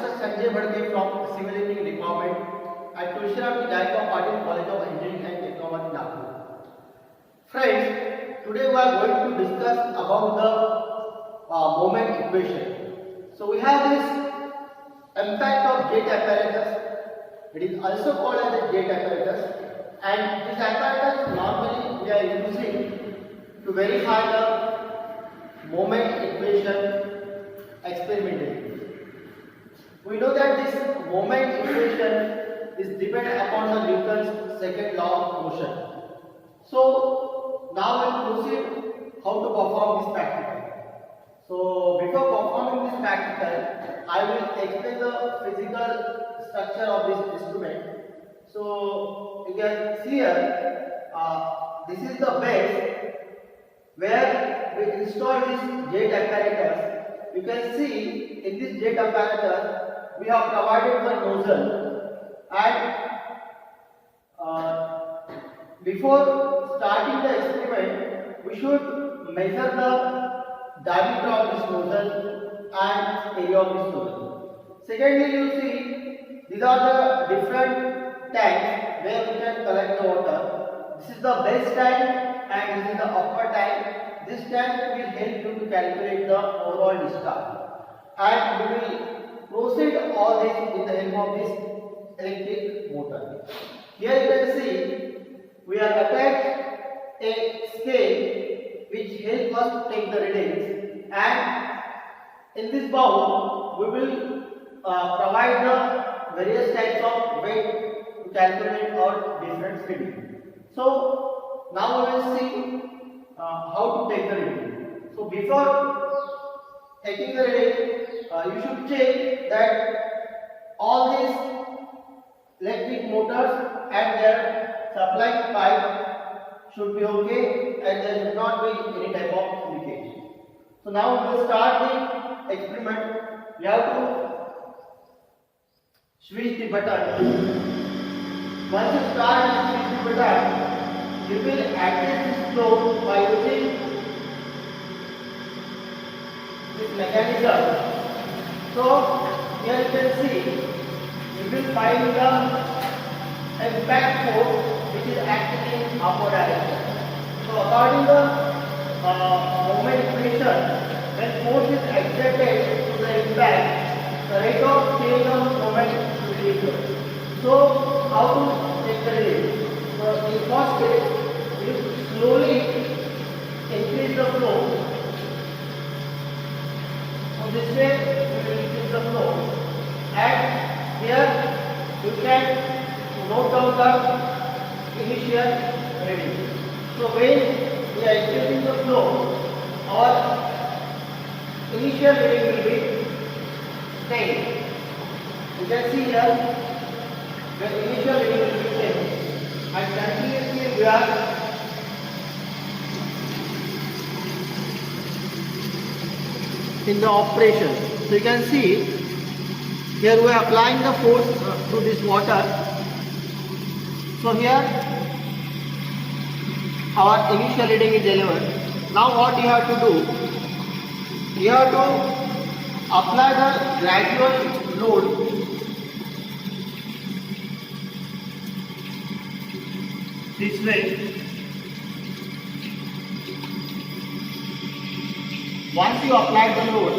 Mr. Sanjay Bhadke from Civil Engineering Department at Tulsiram Jayakam Patil College of Engineering and Technology, Nagpur. Friends, today we are going to discuss about the moment equation. So we have this impact of jet apparatus. It is also called as a jet apparatus, and this apparatus normally we are using to verify the moment equation experimentally. We know that this moment equation is dependent upon the Newton's second law of motion. So now we'll proceed how to perform this practical. So before performing this practical, I will explain the physical structure of this instrument. So you can see here, this is the base where we install this jet apparatus. You can see in this jet apparatus we have provided the nozzle, and before starting the experiment we should measure the diameter of this nozzle and area of this nozzle. Secondly, you see these are the different tanks where we can collect the water. This is the base tank and this is the upper tank. This tank will help you to calculate the overall discharge, and we will proceed all this with the help of this electric motor. Here you can see we are attached a scale which helps us to take the readings, and in this bowl we will provide the various types of weight to calculate our different reading. So now we will see how to take the reading. So before taking the reading, you should check that all these electric motors and their supply pipe should be okay, and there should not be any type of leakage. So now we will start the experiment. We have to switch the button. Once you start and switch the button, you will adjust this flow by using this mechanism. So here you can see you will find the impact force which is acting in upward direction. So according to the moment equation, when force is exerted to the impact, the rate of change of moment should be equal. So how to take the reading? So in first case, you slowly increase the flow. So this way you will increase the flow, and here you can note down the initial reading. So when we are increasing the flow, our initial reading will be 10. You can see here the initial reading will be 10, and continuously we are in the operation. So you can see here we are applying the force to this water. So here our initial reading is 11. Now what you have to do? You have to apply the gradual load this way. Once you apply the load,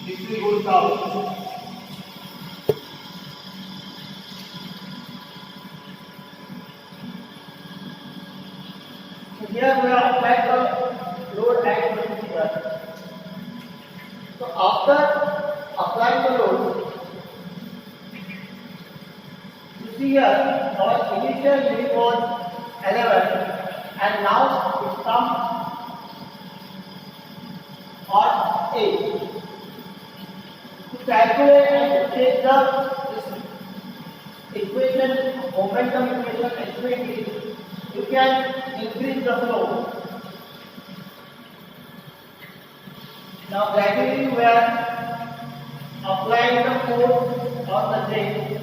this will go down. So here we are applying the load and here. So after applying the load, you see here our initial reading was 11, and now it comes on 8. To calculate and to take the equation, momentum equation accurately, you can increase the flow. Now gradually we are applying the force on the jet.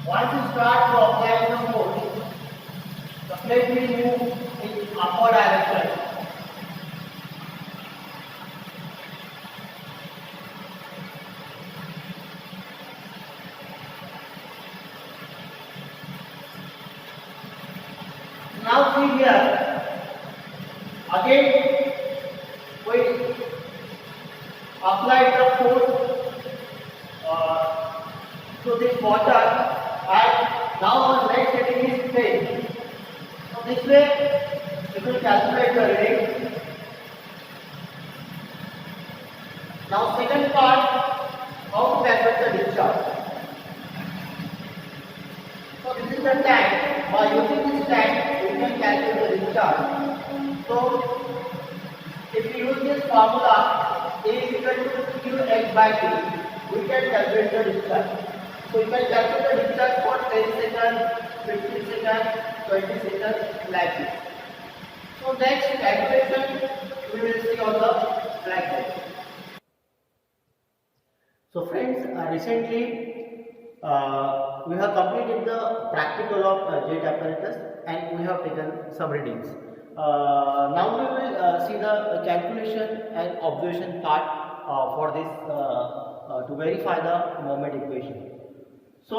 Once you start to apply the force, the plate will move upward direction. Now see here, again we apply the force to this water, and now our next setting is phase. So this way you will calculate the reading. Now second part, how to calculate the discharge. So this is the tank. By using this tank, we can calculate the discharge. So if you use this formula, A is equal to Qx by T, we can calculate the discharge. So you can calculate the discharge for 10 seconds, 15 seconds, 20 seconds, like this. So next calculation we will see on the blackboard. So friends, recently we have completed the practical of jet apparatus and we have taken some readings. Now we will see the calculation and observation part for this to verify the moment equation. So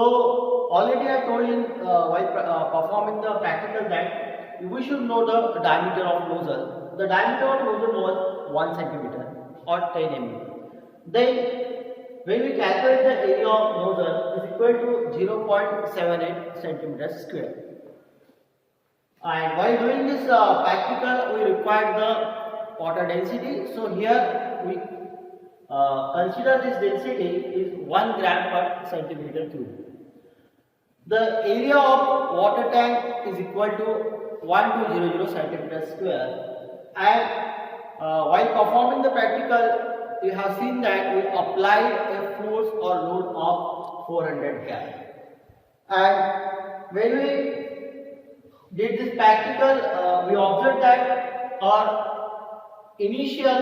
already I told in while performing the practical that we should know the diameter of nozzle. The diameter of nozzle was 1 centimeter or 10 mm. Then when we calculate the area of nozzle is equal to 0.78 centimeters square. And while doing this practical, we require the water density. So here we consider this density is 1 gram per centimeter cube. The area of water tank is equal to 1200 centimeters square. And while performing the practical, you have seen that we applied a force or load of 400 gram. And when we did this practical, we observed that our initial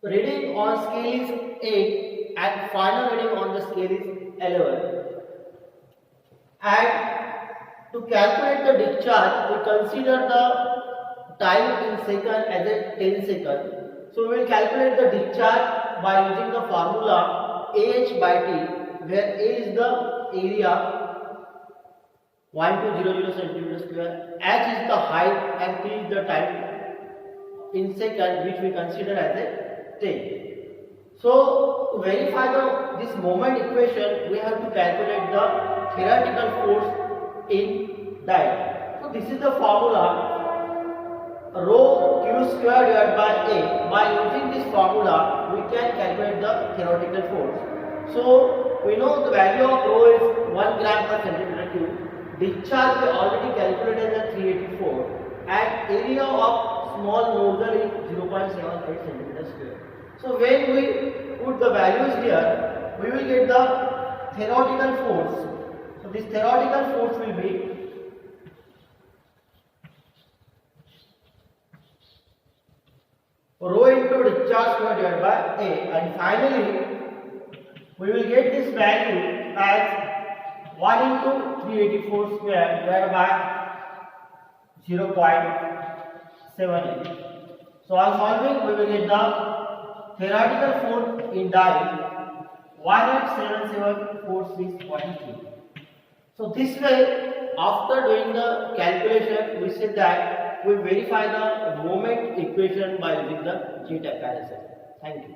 reading on scale is 8 and final reading on the scale is 11. And to calculate the discharge, we consider the time in second as a 10 seconds. So we will calculate the discharge by using the formula AH by T, where A is the area 1200 centimeter square, H is the height and T is the time in second, which we consider as a 10. So to verify this moment equation, we have to calculate the theoretical force in dive. So this is the formula rho Q square divided by A. By using this formula, we can calculate the theoretical force. So we know the value of rho is 1 gram per centimeter cube. Discharge we already calculated as 384, and area of small nozzle is 0.78 centimeter square. So when we put the values here, we will get the theoretical force. So this theoretical force will be rho into discharge square divided by A, and finally we will get this value as 1 into 384 square divided by 0.78. So on solving, we will get the theoretical force in dive 187746.3. So this way, after doing the calculation, we said that we verify the moment equation by using the jet apparatus. Thank you.